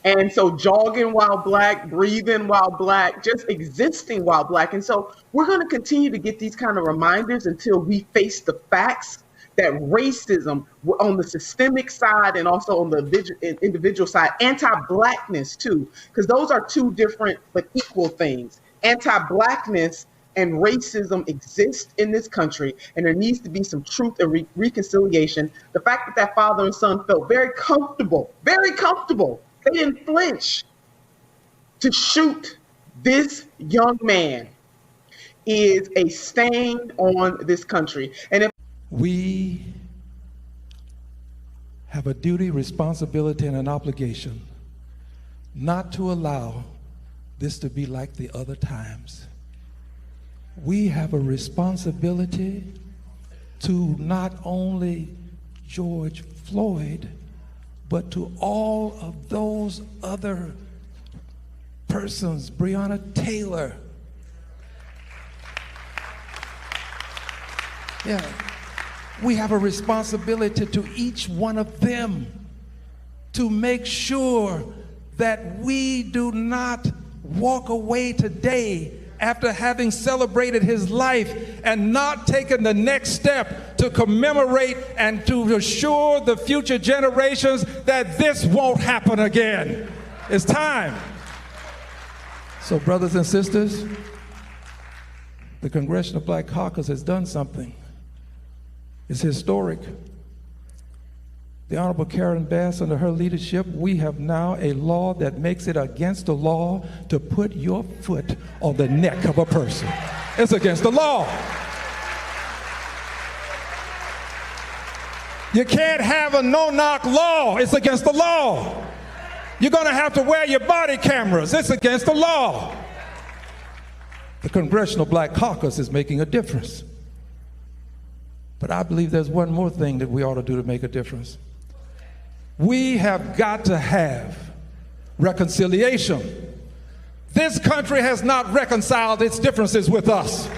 And so jogging while Black, breathing while Black, just existing while Black. And so we're going to continue to get these kind of reminders until we face the facts that racism on the systemic side and also on the individual side, anti-Blackness too, because those are two different but equal things. Anti-Blackness and racism exist in this country, and there needs to be some truth and reconciliation. The fact that father and son felt very comfortable, they didn't flinch to shoot this young man is a stain on this country. And if we have a duty, responsibility, and an obligation not to allow this to be like the other times. We have a responsibility to not only George Floyd, but to all of those other persons, Breonna Taylor. Yeah. We have a responsibility to each one of them to make sure that we do not walk away today after having celebrated his life and not taken the next step to commemorate and to assure the future generations that this won't happen again. It's time. So brothers and sisters, the Congressional Black Caucus has done something. It's historic. The Honorable Karen Bass, under her leadership, we have now a law that makes it against the law to put your foot on the neck of a person. It's against the law. You can't have a no-knock law. It's against the law. You're going to have to wear your body cameras. It's against the law. The Congressional Black Caucus is making a difference. But I believe there's one more thing that we ought to do to make a difference. We have got to have reconciliation. This country has not reconciled its differences with us.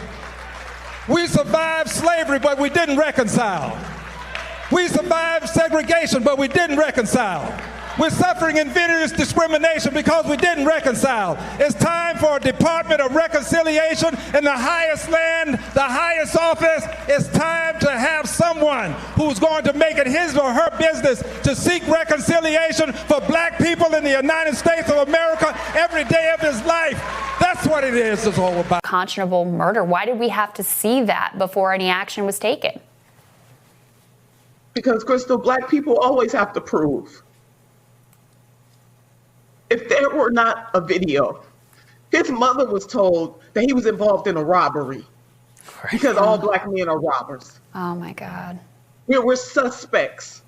We survived slavery, but we didn't reconcile. We survived segregation, but we didn't reconcile. We're suffering invidious discrimination because we didn't reconcile. It's time for a Department of Reconciliation in the highest land, the highest office. It's time to have someone who's going to make it his or her business to seek reconciliation for black people in the United States of America every day of his life. That's what it is. It's all about. Unconscionable murder. Why did we have to see that before any action was taken? Because, Crystal, black people always have to prove. If there were not a video, his mother was told that he was involved in a robbery because all black men are robbers. Oh my God. We're suspects.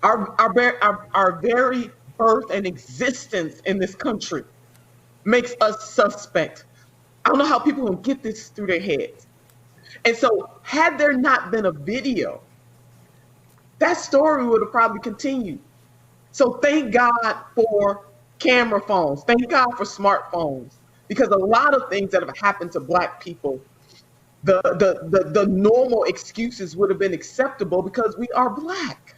Our very birth and existence in this country makes us suspect. I don't know how people can get this through their heads. And so had there not been a video, that story would have probably continued. So thank God for camera phones. Thank God for smartphones, because a lot of things that have happened to black people, the normal excuses would have been acceptable because we are black.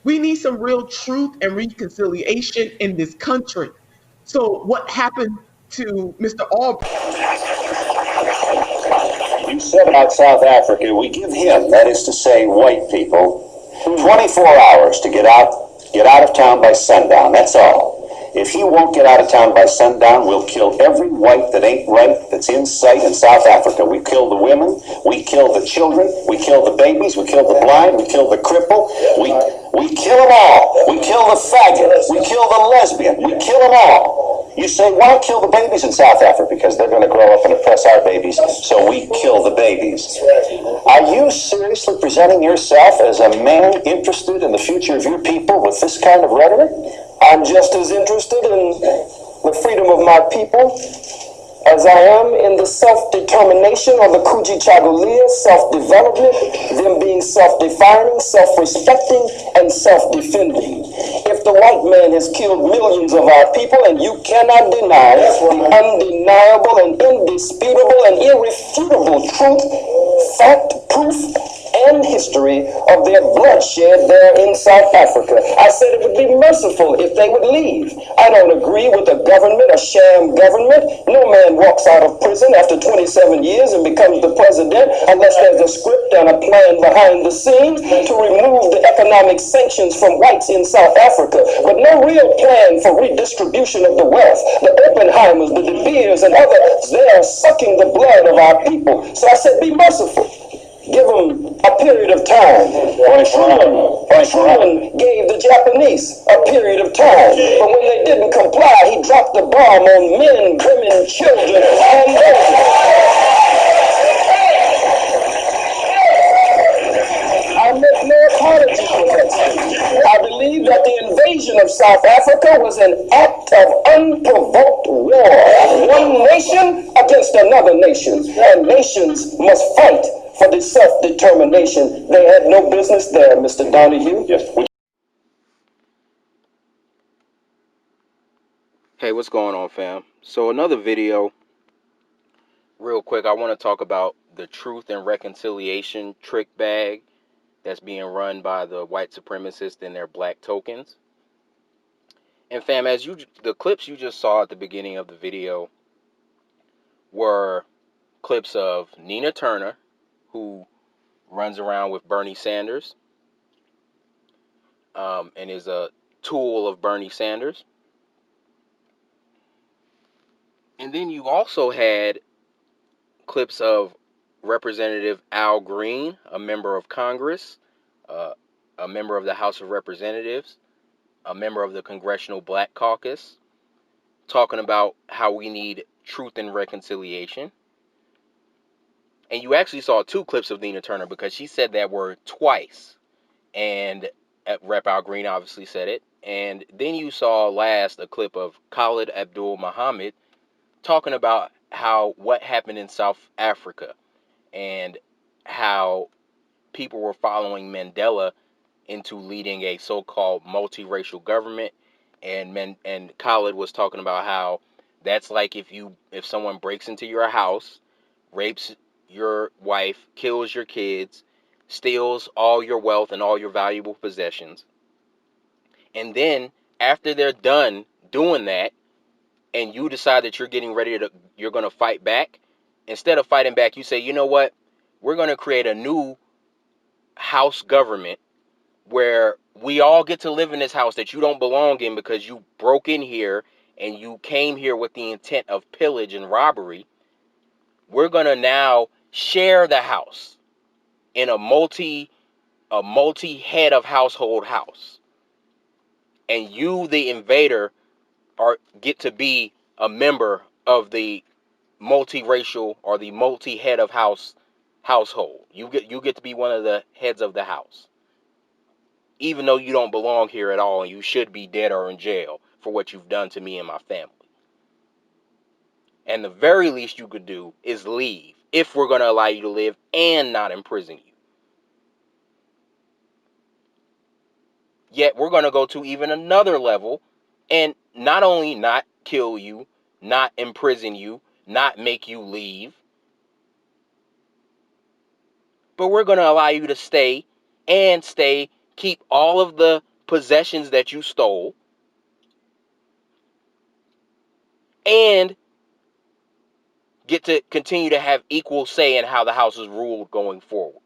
We need some real truth and reconciliation in this country. So what happened to Mr. Aubrey? You said about South Africa, we give him, that is to say white people, 24 hours to get out of town by sundown. That's all. If he won't get out of town by sundown, we'll kill every white that ain't right that's in sight in South Africa. We kill the women, we kill the children, we kill the babies, we kill the blind, we kill the cripple, we kill them all. We kill the faggot, we kill the lesbian, we kill them all. You say, why kill the babies in South Africa? Because they're going to grow up and oppress our babies, so we kill the babies. Are you seriously presenting yourself as a man interested in the future of your people with this kind of rhetoric? I'm just as interested in the freedom of my people as I am in the self-determination of the Kujichagulia, self-development, them being self-defining, self-respecting, and self-defending. If the white man has killed millions of our people, and you cannot deny the undeniable and indisputable and irrefutable truth, fact, proof, and history of their bloodshed there in South Africa. I said it would be merciful if they would leave. I don't agree with a government, a sham government. No man walks out of prison after 27 years and becomes the president unless there's a script and a plan behind the scenes to remove the economic sanctions from whites in South Africa, but no real plan for redistribution of the wealth. The Oppenheimers, the De Beers, and others, they are sucking the blood of our people. So I said, be merciful. Give them a period of time. Truman gave the Japanese a period of time. But when they didn't comply, he dropped the bomb on men, women, children, and babies. I make no apology for that. I believe that the invasion of South Africa was an act of unprovoked war. One nation against another nation. And nations must fight for the self-determination. They had no business there, Mr. Donahue. Yes. Hey, what's going on, fam? So another video, real quick. I want to talk about the Truth and Reconciliation trick bag that's being run by the white supremacists and their black tokens. And fam, the clips you just saw at the beginning of the video were clips of Nina Turner, who runs around with Bernie Sanders, and is a tool of Bernie Sanders. And then you also had clips of Representative Al Green, a member of Congress, a member of the House of Representatives, a member of the Congressional Black Caucus, talking about how we need truth and reconciliation. And you actually saw two clips of Nina Turner because she said that word twice. And Rep. Al Green obviously said it. And then you saw last a clip of Khalid Abdul Muhammad talking about what happened in South Africa and how people were following Mandela into leading a so-called multiracial government. And Khalid was talking about how that's like if someone breaks into your house, rapes your wife, kills your kids, steals all your wealth and all your valuable possessions. And then after they're done doing that, and you decide that you're going to fight back, instead of fighting back, you say, you know what? We're going to create a new house government where we all get to live in this house that you don't belong in because you broke in here and you came here with the intent of pillage and robbery. We're going to now share the house in a multi head of household house. And you, the invader, get to be a member of the multiracial or the multi-head of household. You get to be one of the heads of the house, even though you don't belong here at all and you should be dead or in jail for what you've done to me and my family. And the very least you could do is leave if we're going to allow you to live and not imprison you. Yet we're going to go to even another level and not only not kill you, not imprison you, not make you leave, but we're going to allow you to stay, keep all of the possessions that you stole, and get to continue to have equal say in how the house is ruled going forward.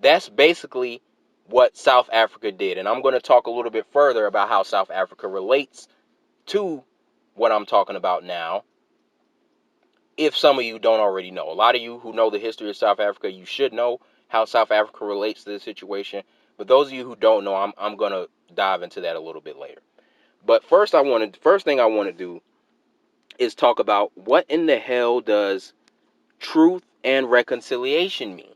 That's basically what South Africa did. And I'm going to talk a little bit further about how South Africa relates to what I'm talking about now, if some of you don't already know. A lot of you who know the history of South Africa, you should know how South Africa relates to the situation. But those of you who don't know, I'm going to dive into that a little bit later. But first thing I want to do is talk about what in the hell does truth and reconciliation mean?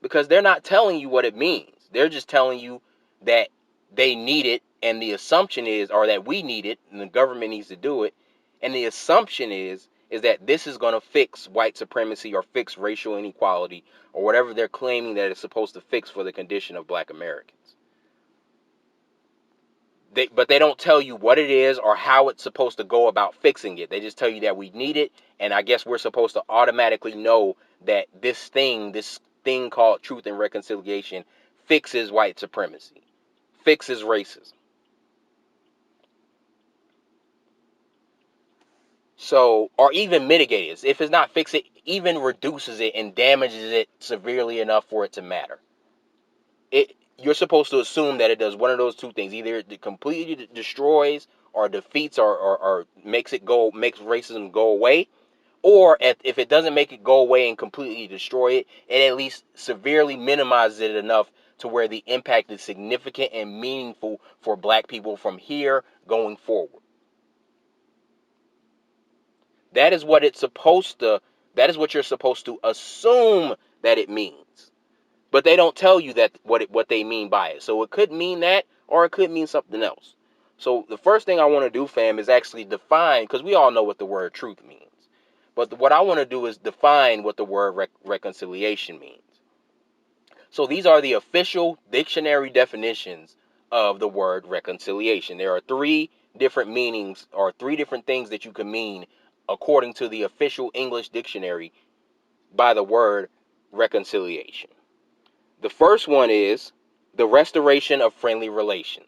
Because they're not telling you what it means. They're just telling you that they need it, and the assumption is, or that we need it, and the government needs to do it. And the assumption is that this is going to fix white supremacy or fix racial inequality or whatever they're claiming that it's supposed to fix for the condition of black Americans. But they don't tell you what it is or how it's supposed to go about fixing it. They just tell you that we need it, and I guess we're supposed to automatically know that this thing called Truth and Reconciliation fixes white supremacy, fixes racism. So, or even mitigates. If it's not fix it, even reduces it and damages it severely enough for it to matter. You're supposed to assume that it does one of those two things: either it completely destroys or defeats or makes racism go away, or if it doesn't make it go away and completely destroy it, it at least severely minimizes it enough to where the impact is significant and meaningful for black people from here going forward. That is what you're supposed to assume that it means. But they don't tell you that what they mean by it. So it could mean that, or it could mean something else. So the first thing I want to do, fam, is actually define, because we all know what the word truth means. But what I want to do is define what the word reconciliation means. So these are the official dictionary definitions of the word reconciliation. There are three different meanings, or three different things that you can mean according to the official English dictionary by the word reconciliation. The first one is the restoration of friendly relations.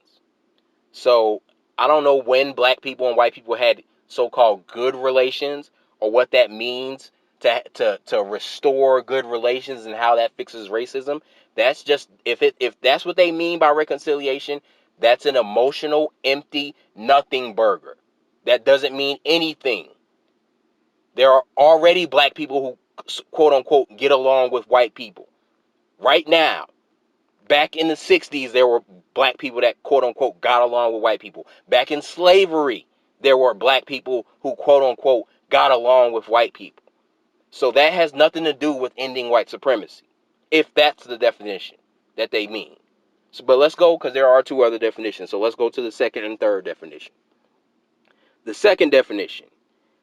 So I don't know when black people and white people had so-called good relations, or what that means to restore good relations and how that fixes racism. That's just, if that's what they mean by reconciliation, that's an emotional, empty, nothing burger. That doesn't mean anything. There are already black people who, quote unquote, get along with white people right now. Back in the 60s, there were black people that, quote unquote, got along with white people. Back in slavery, there were black people who, quote unquote, got along with white people. So that has nothing to do with ending white supremacy, if that's the definition that they mean. So, but let's go, because there are two other definitions. So let's go to the second and third definition. The second definition: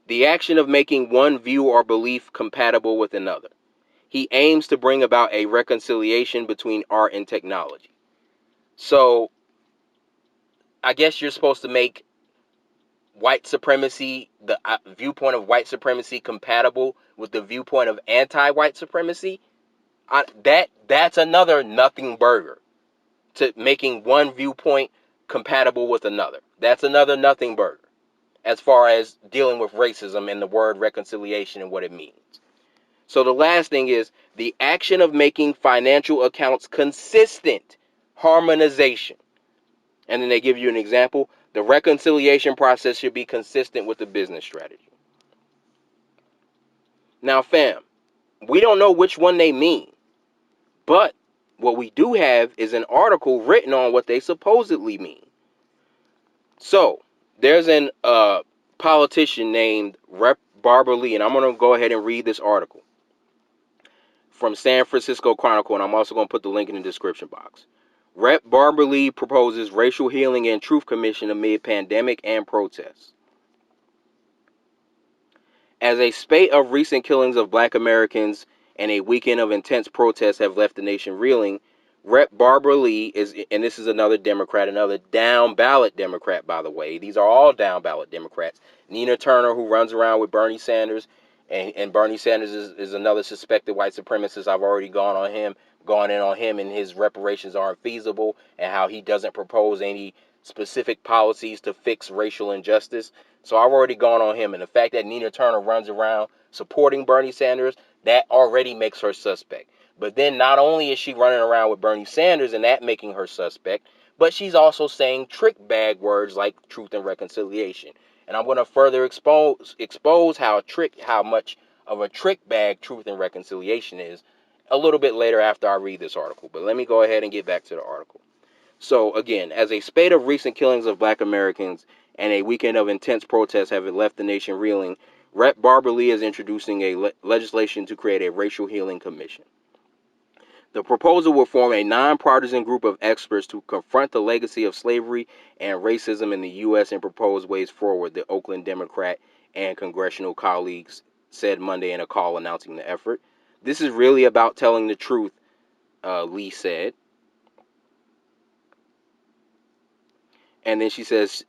the action of making one view or belief compatible with another. He aims to bring about a reconciliation between art and technology. So I guess you're supposed to make white supremacy, the viewpoint of white supremacy, compatible with the viewpoint of anti-white supremacy. That's another nothing burger, to making one viewpoint compatible with another. That's another nothing burger as far as dealing with racism and the word reconciliation and what it means. So the last thing is the action of making financial accounts consistent, harmonization. And then they give you an example. The reconciliation process should be consistent with the business strategy. Now, fam, we don't know which one they mean, but what we do have is an article written on what they supposedly mean. So there's an politician named Rep. Barbara Lee, and I'm going to go ahead and read this article from San Francisco Chronicle, and I'm also going to put the link in the description box. Rep. Barbara Lee proposes racial healing and truth commission amid pandemic and protests. As a spate of recent killings of black Americans and a weekend of intense protests have left the nation reeling, Rep. Barbara Lee and this is another Democrat, another down ballot Democrat, by the way. These are all down ballot Democrats. Nina Turner, who runs around with Bernie Sanders, and Bernie Sanders is another suspected white supremacist. I've already gone in on him, and his reparations aren't feasible, and how he doesn't propose any specific policies to fix racial injustice. So I've already gone on him, and the fact that Nina Turner runs around supporting Bernie Sanders, that already makes her suspect. But then not only is she running around with Bernie Sanders and that making her suspect, but she's also saying trickbag words like truth and reconciliation. And I'm going to further expose how much of a trickbag truth and reconciliation is a little bit later after I read this article. But let me go ahead and get back to the article. So again, as a spate of recent killings of black Americans and a weekend of intense protests have left the nation reeling, Rep. Barbara Lee is introducing a legislation to create a racial healing commission. The proposal will form a nonpartisan group of experts to confront the legacy of slavery and racism in the U.S. and propose ways forward, the Oakland Democrat and congressional colleagues said Monday in a call announcing the effort. This is really about telling the truth, Lee said. And then she says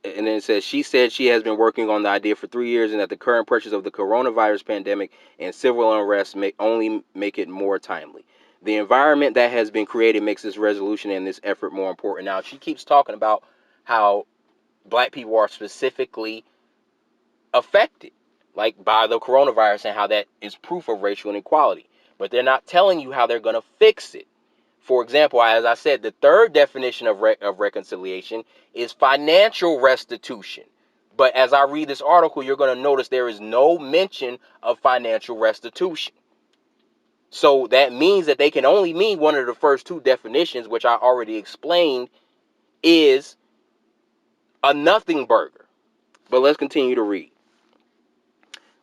she said she has been working on the idea for 3 years, and that the current pressures of the coronavirus pandemic and civil unrest may only make it more timely. The environment that has been created makes this resolution and this effort more important. Now, she keeps talking about how black people are specifically affected, like by the coronavirus, and how that is proof of racial inequality. But they're not telling you how they're going to fix it. For example, as I said, the third definition of reconciliation is financial restitution. But as I read this article, you're going to notice there is no mention of financial restitution. So that means that they can only mean one of the first two definitions, which I already explained, is a nothing burger. But let's continue to read.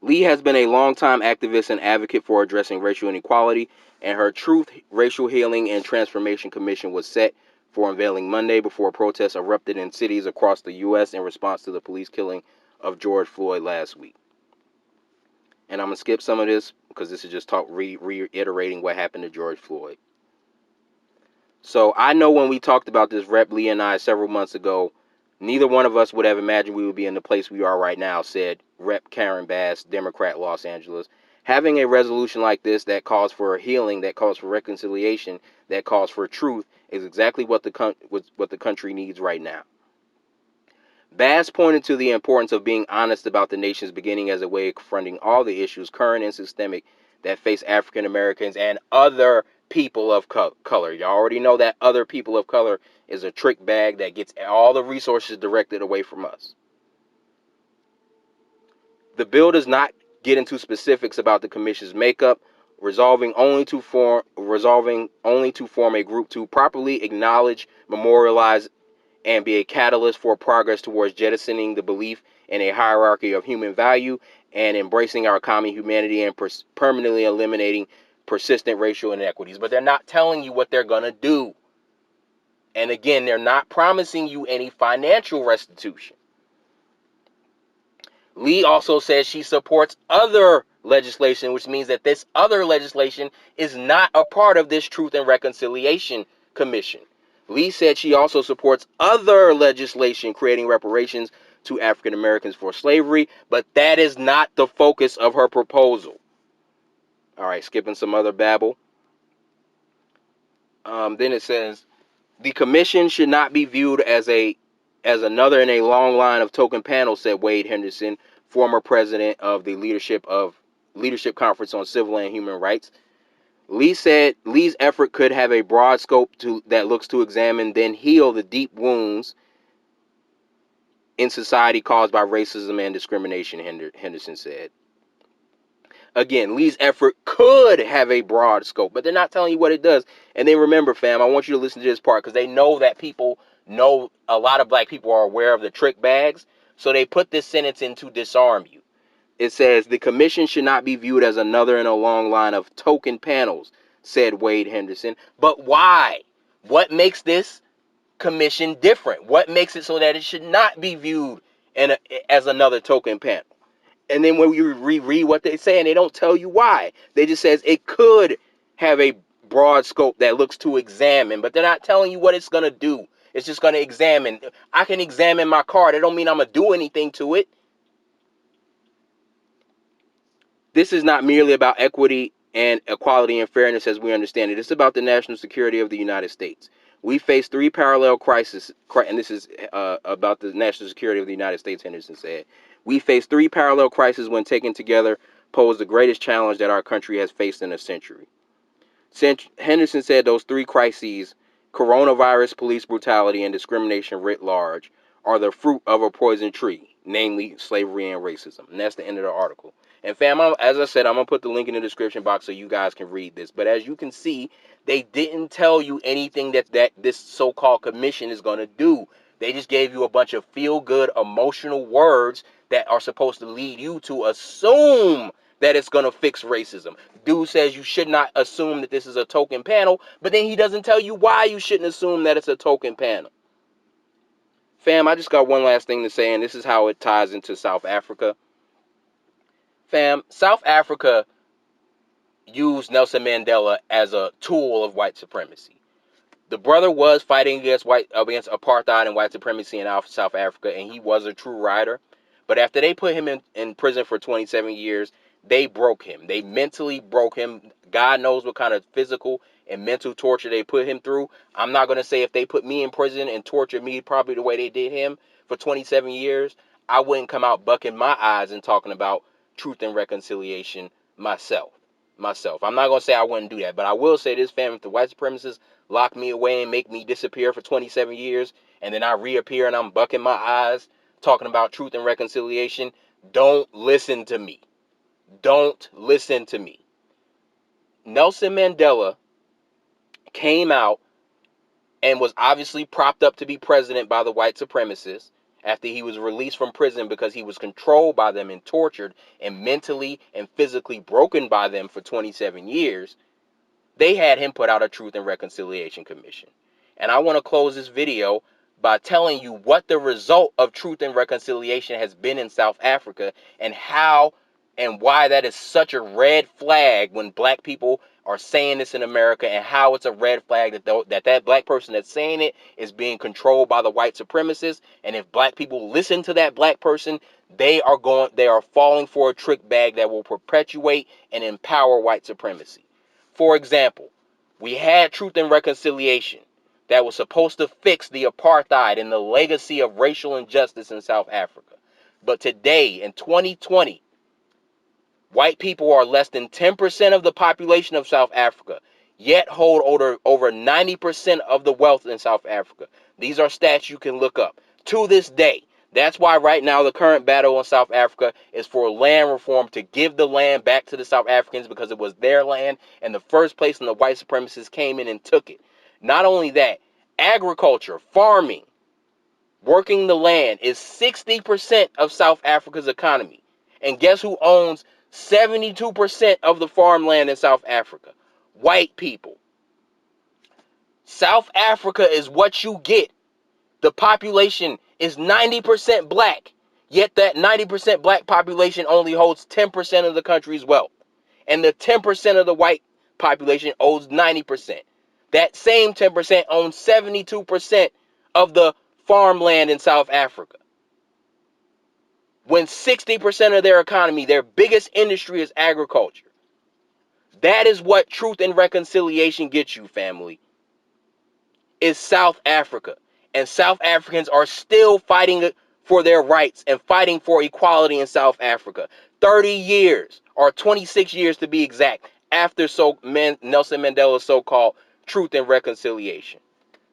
Lee has been a longtime activist and advocate for addressing racial inequality, and her Truth, Racial Healing, and Transformation Commission was set for unveiling Monday before protests erupted in cities across the U.S. in response to the police killing of George Floyd last week. And I'm going to skip some of this because this is just reiterating what happened to George Floyd. So I know when we talked about this, Rep. Lee and I, several months ago, neither one of us would have imagined we would be in the place we are right now, said Rep. Karen Bass, Democrat, Los Angeles. Having a resolution like this that calls for healing, that calls for reconciliation, that calls for truth is exactly what the country needs right now. Bass pointed to the importance of being honest about the nation's beginning as a way of confronting all the issues, current and systemic, that face African Americans and other people of color. You already know that other people of color is a trick bag that gets all the resources directed away from us. The bill does not get into specifics about the commission's makeup, resolving only to form a group to properly acknowledge, memorialize, and be a catalyst for progress towards jettisoning the belief in a hierarchy of human value and embracing our common humanity and permanently eliminating persistent racial inequities. But they're not telling you what they're going to do. And again, they're not promising you any financial restitution. Lee also says she supports other legislation, which means that this other legislation is not a part of this Truth and Reconciliation Commission. Lee said she also supports other legislation creating reparations to African Americans for slavery, but that is not the focus of her proposal. All right, skipping some other babble. Then it says, the commission should not be viewed as another in a long line of token panels, said Wade Henderson, former president of the Leadership Conference on Civil and Human Rights. Lee said Lee's effort could have a broad scope that looks to examine, then heal the deep wounds in society caused by racism and discrimination, Henderson said. Again, Lee's effort could have a broad scope, but they're not telling you what it does. And then remember, fam, I want you to listen to this part because they know that people know, a lot of black people are aware of the trick bags. So they put this sentence in to disarm you. It says, the commission should not be viewed as another in a long line of token panels, said Wade Henderson. But why? What makes this commission different? What makes it so that it should not be viewed as another token panel? And then when you reread what they say, and they don't tell you why. They just says it could have a broad scope that looks to examine, but they're not telling you what it's going to do. It's just going to examine. I can examine my car. That don't mean I'm going to do anything to it. This is not merely about equity and equality and fairness as we understand it. It's about the national security of the United States. We face three parallel crises, and this is about the national security of the United States, Henderson said. We face three parallel crises when taken together pose the greatest challenge that our country has faced in a century. Henderson said those three crises, coronavirus, police brutality, and discrimination writ large, are the fruit of a poison tree, namely slavery and racism. And that's the end of the article. And fam, as I said, I'm going to put the link in the description box so you guys can read this. But as you can see, they didn't tell you anything that this so-called commission is going to do. They just gave you a bunch of feel-good, emotional words that are supposed to lead you to assume that it's going to fix racism. Dude says you should not assume that this is a token panel, but then he doesn't tell you why you shouldn't assume that it's a token panel. Fam, I just got one last thing to say, and this is how it ties into South Africa. Fam, South Africa used Nelson Mandela as a tool of white supremacy. The brother was fighting against apartheid and white supremacy in South Africa, and he was a true rider. But after they put him in prison for 27 years, They broke him. They mentally broke him. God knows what kind of physical and mental torture they put him through. I'm not going to say if they put me in prison and tortured me probably the way they did him for 27 years, I wouldn't come out bucking my eyes and talking about truth and reconciliation myself. I'm not going to say I wouldn't do that, but I will say this, fam, if the white supremacists lock me away and make me disappear for 27 years, and then I reappear and I'm bucking my eyes talking about truth and reconciliation, don't listen to me. Don't listen to me. Nelson Mandela came out and was obviously propped up to be president by the white supremacists after he was released from prison because he was controlled by them and tortured and mentally and physically broken by them for 27 years. They had him put out a Truth and Reconciliation Commission. And I want to close this video by telling you what the result of Truth and Reconciliation has been in South Africa and how and why that is such a red flag when black people are saying this in America, and how it's a red flag that black person that's saying it is being controlled by the white supremacists. And if black people listen to that black person, they are falling for a trick bag that will perpetuate and empower white supremacy. For example, we had Truth and Reconciliation that was supposed to fix the apartheid and the legacy of racial injustice in South Africa. But today, in 2020, white people are less than 10% of the population of South Africa, yet hold over 90% of the wealth in South Africa. These are stats you can look up. To this day, that's why right now the current battle in South Africa is for land reform, to give the land back to the South Africans because it was their land in the first place, and the white supremacists came in and took it. Not only that, agriculture, farming, working the land is 60% of South Africa's economy. And guess who owns 72% of the farmland in South Africa? White people. South Africa is what you get. The population is 90% black, yet that 90% black population only holds 10% of the country's wealth. And the 10% of the white population owns 90%. That same 10% owns 72% of the farmland in South Africa. When 60% of their economy, their biggest industry is agriculture. That is what Truth and Reconciliation gets you, family. Is South Africa. And South Africans are still fighting for their rights and fighting for equality in South Africa. 30 years, or 26 years to be exact, after Nelson Mandela's so-called Truth and Reconciliation.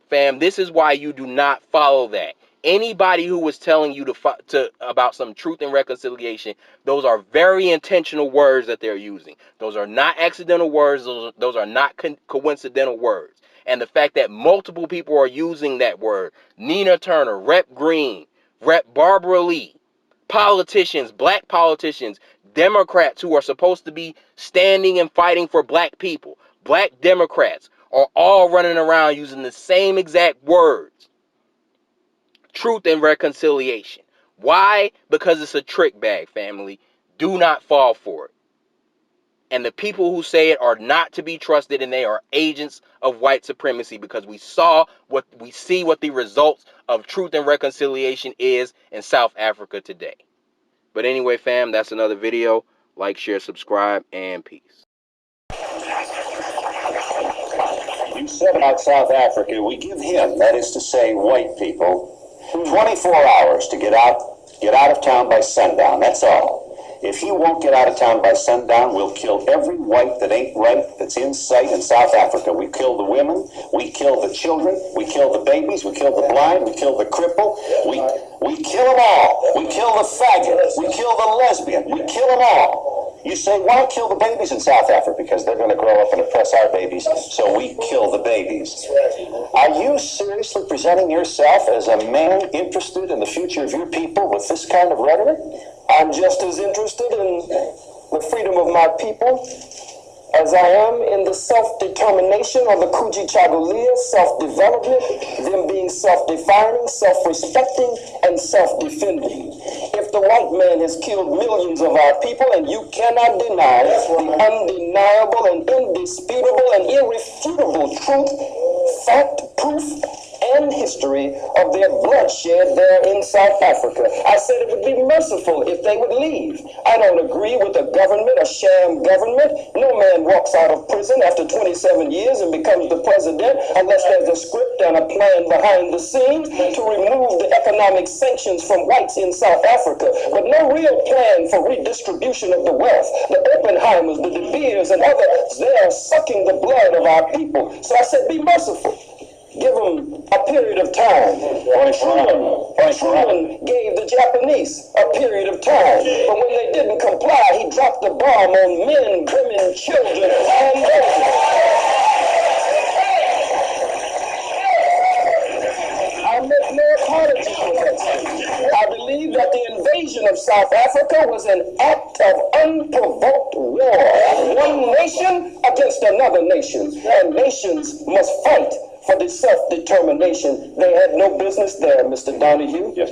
Fam, this is why you do not follow that. Anybody who was telling you about some truth and reconciliation, those are very intentional words that they're using. Those are not accidental words. Those are not coincidental words. And the fact that multiple people are using that word, Nina Turner, Rep. Green, Rep. Barbara Lee, politicians, black politicians, Democrats who are supposed to be standing and fighting for black people, black Democrats, are all running around using the same exact words. Truth and reconciliation. Why? Because it's a trick bag, family. Do not fall for it. And the people who say it are not to be trusted, and they are agents of white supremacy, because we see what the results of truth and reconciliation is in South Africa today. But anyway, fam, that's another video. Like, share, subscribe, and peace. You said about South Africa, we give him, that is to say, white people, 24 hours to get out of town by sundown. That's all. If he won't get out of town by sundown, we'll kill every white that ain't right that's in sight in South Africa. We kill the women, we kill the children, we kill the babies, we kill the blind, we kill the cripple, we kill them all. We kill the faggot, we kill the lesbian, we kill them all. You say, why kill the babies in South Africa? Because they're going to grow up and oppress our babies, so we kill the babies. Are you seriously presenting yourself as a man interested in the future of your people with this kind of rhetoric? I'm just as interested in the freedom of my people as I am in the self-determination of the Kujichagulia, self-development, them being self-defining, self-respecting, and self-defending. If the white man has killed millions of our people, and you cannot deny the undeniable and indisputable and irrefutable truth, fact, proof, and history of their bloodshed there in South Africa. I said it would be merciful if they would leave. I don't agree with a government, a sham government. No man walks out of prison after 27 years and becomes the president unless there's a script and a plan behind the scenes to remove the economic sanctions from whites in South Africa, but no real plan for redistribution of the wealth. The Oppenheimers, the De Beers, and others, they are sucking the blood of our people. So I said, be merciful. Give them a period of time. Truman gave the Japanese a period of time. But when they didn't comply, he dropped the bomb on men, women, children, and babies. I make no apology for this. I believe that the invasion of South Africa was an act of unprovoked war. One nation against another nation. And nations must fight for the self-determination. They had no business there, Mr. Donahue. Yes.